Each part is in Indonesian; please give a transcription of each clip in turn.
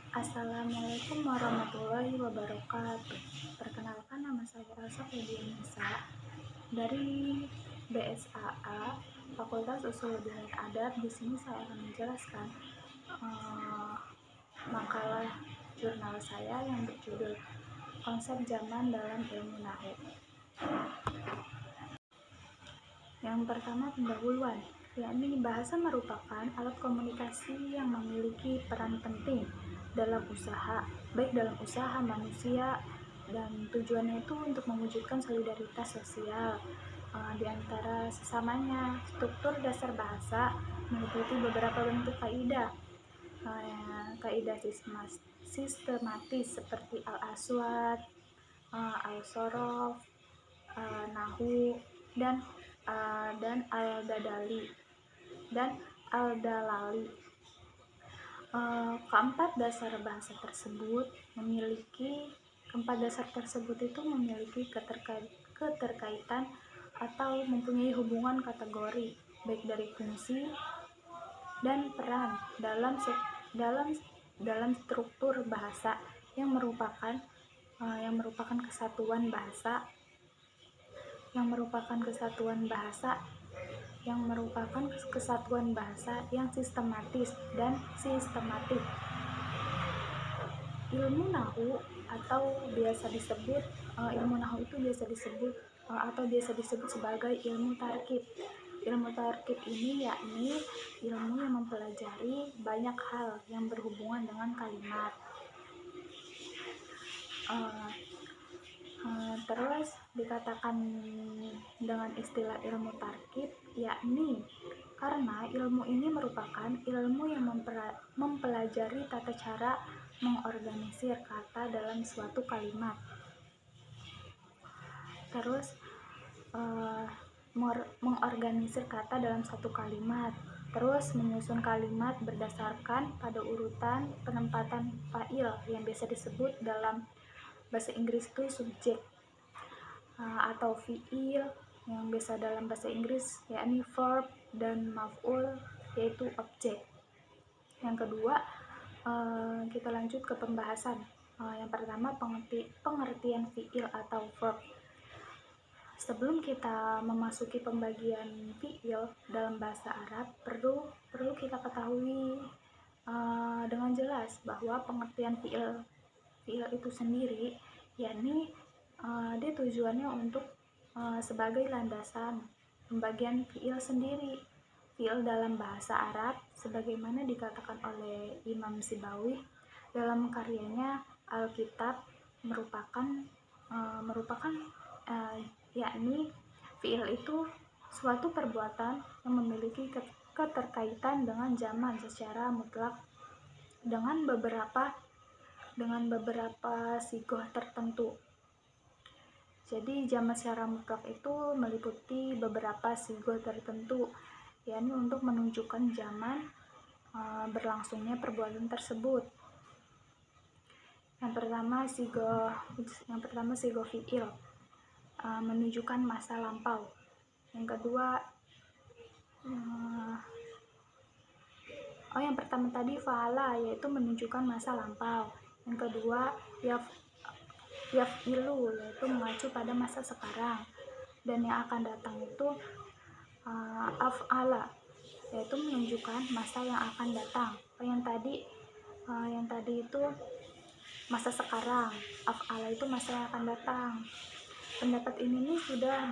Assalamualaikum warahmatullahi wabarakatuh. Perkenalkan, nama saya Elsa Febianisa dari BSAA Fakultas Usuluddin dan Adab. Di sini saya akan menjelaskan makalah jurnal saya yang berjudul Konsep Zaman dalam Ilmu Nahwu. Yang pertama, pendahuluan, yakni bahasa merupakan alat komunikasi yang memiliki peran penting dalam usaha, baik dalam usaha manusia, dan tujuannya itu untuk mewujudkan solidaritas sosial di antara sesamanya. Struktur dasar bahasa meliputi beberapa bentuk kaidah, kaidah sistematis seperti al-aswad, al-sorof, nahu, dan al-dadali dan al-dalali. Keempat dasar tersebut itu memiliki keterkaitan atau mempunyai hubungan kategori, baik dari fungsi dan peran dalam struktur bahasa yang merupakan kesatuan bahasa yang sistematis dan sistematik. Ilmu Nahwu itu biasa disebut sebagai ilmu tarkib. Ilmu tarkib ini yakni ilmu yang mempelajari banyak hal yang berhubungan dengan kalimat. Terus dikatakan dengan istilah ilmu tarkib, yakni karena ilmu ini merupakan ilmu yang mempelajari tata cara mengorganisir kata dalam suatu kalimat. Terus mengorganisir kata dalam satu kalimat, terus menyusun kalimat berdasarkan pada urutan penempatan fa'il yang biasa disebut dalam bahasa Inggris itu subjek, atau fi'il yang biasa dalam bahasa Inggris yakni verb, dan maf'ul yaitu objek. Yang kedua, kita lanjut ke pembahasan. Yang pertama, pengertian fi'il atau verb. Sebelum kita memasuki pembagian fi'il dalam bahasa Arab, perlu kita ketahui dengan jelas bahwa pengertian fi'il itu sendiri, yakni dia tujuannya untuk sebagai landasan pembagian fi'il sendiri. Fi'il dalam bahasa Arab sebagaimana dikatakan oleh Imam Sibawi dalam karyanya Alkitab yakni fi'il itu suatu perbuatan yang memiliki keterkaitan dengan zaman secara mutlak dengan beberapa sigoh tertentu. Jadi zaman secara mutlak itu meliputi beberapa sigoh tertentu, yakni untuk menunjukkan zaman berlangsungnya perbuatan tersebut. Yang pertama sigoh fi'il, menunjukkan masa lampau. Yang kedua, yang pertama tadi fa'ala, yaitu menunjukkan masa lampau. Yang kedua, yaf'ilu, yaitu mengacu pada masa sekarang. Dan yang akan datang itu af'ala, yaitu menunjukkan masa yang akan datang. Yang tadi itu masa sekarang, af'ala itu masa yang akan datang. Pendapat ini sudah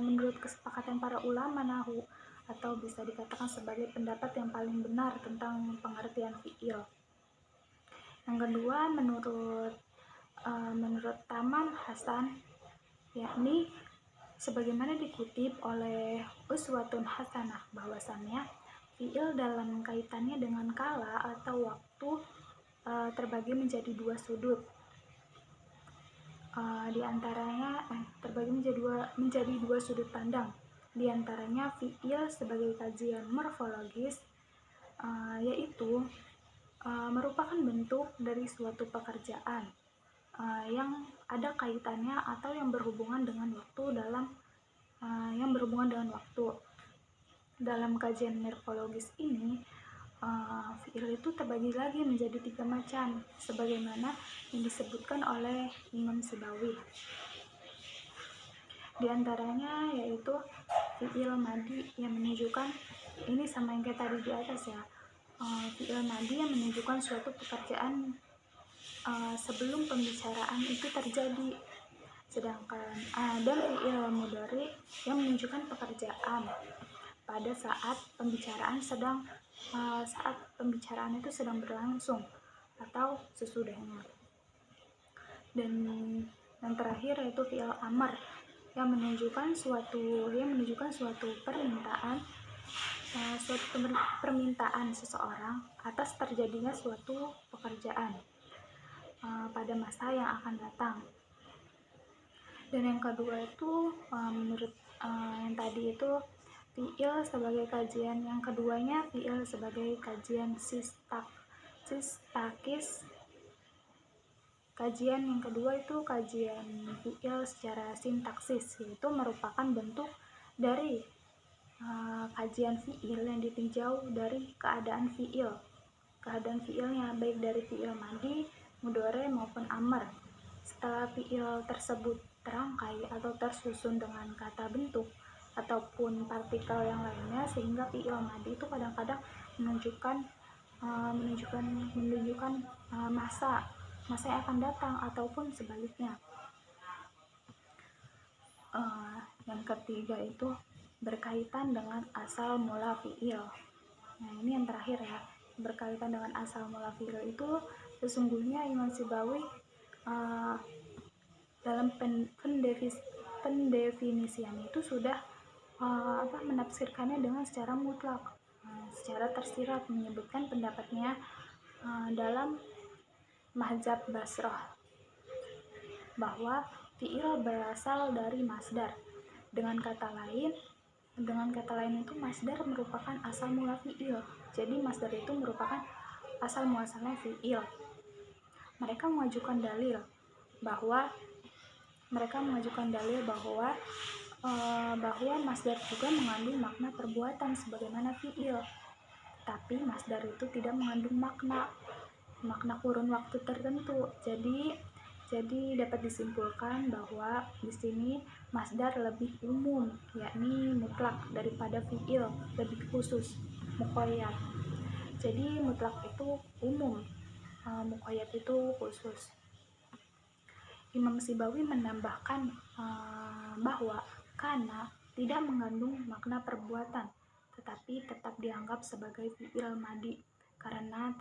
menurut kesepakatan para ulama nahwu, atau bisa dikatakan sebagai pendapat yang paling benar tentang pengertian fi'il. Yang kedua, menurut Taman Hasan, yakni sebagaimana dikutip oleh Uswatun Hasanah, bahwasannya fi'il dalam kaitannya dengan kala atau waktu terbagi menjadi dua sudut. Terbagi menjadi dua sudut pandang. Di antaranya fi'il sebagai kajian morfologis, yaitu merupakan bentuk dari suatu pekerjaan yang ada kaitannya atau yang berhubungan dengan waktu dalam kajian morfologis ini, Fi'il itu terbagi lagi menjadi 3 macam, sebagaimana yang disebutkan oleh Imam Sibawi. Di antaranya yaitu fi'il madi yang menunjukkan, ini sama yang kayak tadi di atas ya, fi'il madi yang menunjukkan suatu pekerjaan sebelum pembicaraan itu terjadi. Sedangkan ada fi'il mudhari yang menunjukkan pekerjaan pada saat pembicaraan itu sedang berlangsung atau sesudahnya. Dan yang terakhir yaitu fi'il amar yang menunjukkan suatu permintaan seseorang atas terjadinya suatu pekerjaan pada masa yang akan datang. Dan yang kedua itu menurut yang tadi itu fi'il sebagai kajian, yang keduanya fi'il sebagai kajian sistakis. Kajian yang kedua itu kajian fi'il secara sintaksis, yaitu merupakan bentuk dari kajian fi'il yang ditinjau dari keadaan fi'ilnya, baik dari fi'il madi, mudhari maupun amar. Setelah fi'il tersebut terangkai atau tersusun dengan kata bentuk ataupun partikel yang lainnya, sehingga fi'il madi itu kadang-kadang menunjukkan masa yang akan datang ataupun sebaliknya. Yang ketiga itu berkaitan dengan asal mula fi'il. Nah, ini yang terakhir ya, berkaitan dengan asal mula fi'il itu sesungguhnya Imam Sibawi dalam pendefinisian itu sudah menafsirkannya dengan secara mutlak, secara tersirat, menyebutkan pendapatnya dalam mazhab Basrah bahwa fi'il berasal dari masdar. Dengan kata lain itu masdar merupakan asal mula fi'il. Jadi masdar itu merupakan asal muasalnya fi'il. Mereka mengajukan dalil bahwa masdar juga mengandung makna perbuatan sebagaimana fi'il. Tapi masdar itu tidak mengandung makna kurun waktu tertentu. Jadi dapat disimpulkan bahwa di sini masdar lebih umum, yakni mutlak, daripada fi'il lebih khusus, muqayyad. Jadi mutlak itu umum, muqayyad itu khusus. Imam Sibawi menambahkan bahwa kana tidak mengandung makna perbuatan, tetapi tetap dianggap sebagai fi'il madi karena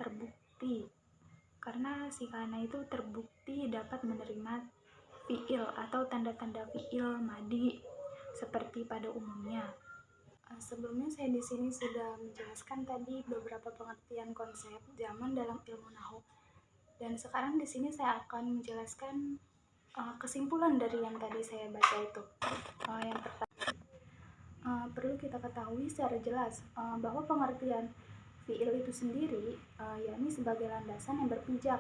si kana itu terbukti dapat menerima fi'il atau tanda-tanda fi'il madi seperti pada umumnya. Sebelumnya saya di sini sudah menjelaskan tadi beberapa pengertian konsep zaman dalam ilmu nahwu, dan sekarang di sini saya akan menjelaskan kesimpulan dari yang tadi saya baca itu. Yang pertama, perlu kita ketahui secara jelas bahwa pengertian fi'il itu sendiri yakni sebagai landasan yang berpijak.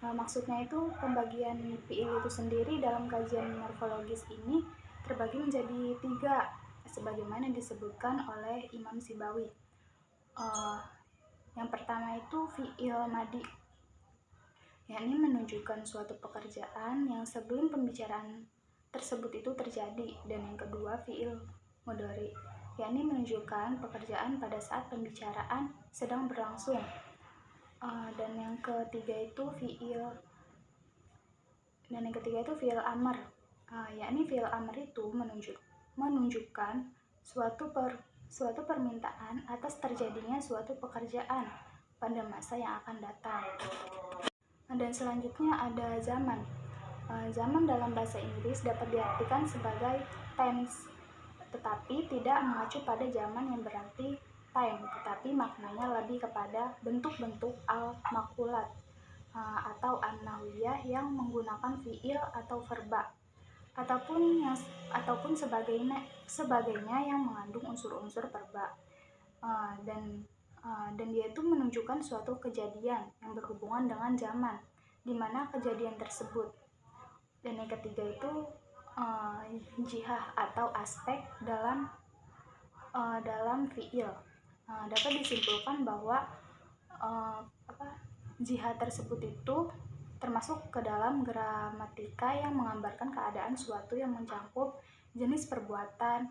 Maksudnya itu pembagian fi'il itu sendiri dalam kajian morfologis ini terbagi menjadi 3 sebagaimana disebutkan oleh Imam Sibawi. Yang pertama itu fi'il madi, yakni menunjukkan suatu pekerjaan yang sebelum pembicaraan tersebut itu terjadi. Dan yang kedua fi'il mudhari, yakni menunjukkan pekerjaan pada saat pembicaraan sedang berlangsung. Dan yang ketiga itu fi'il amar, yakni fi'il amar itu menunjukkan suatu permintaan atas terjadinya suatu pekerjaan pada masa yang akan datang. Dan selanjutnya ada zaman. Zaman dalam bahasa Inggris dapat diartikan sebagai tense, tetapi tidak mengacu pada zaman yang berarti time, tetapi maknanya lebih kepada bentuk-bentuk al-maqulat atau an-nahwiyah yang menggunakan fi'il atau verba ataupun sebagainya yang mengandung unsur-unsur verba, dan dia itu menunjukkan suatu kejadian yang berhubungan dengan zaman di mana kejadian tersebut. Dan yang ketiga itu jihah atau aspek dalam fi'il. Dapat disimpulkan bahwa jihad tersebut itu termasuk ke dalam gramatika yang menggambarkan keadaan suatu yang mencakup jenis perbuatan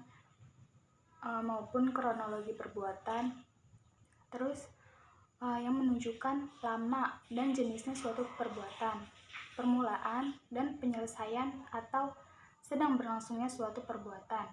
maupun kronologi perbuatan, terus yang menunjukkan lama dan jenisnya suatu perbuatan, permulaan dan penyelesaian atau sedang berlangsungnya suatu perbuatan.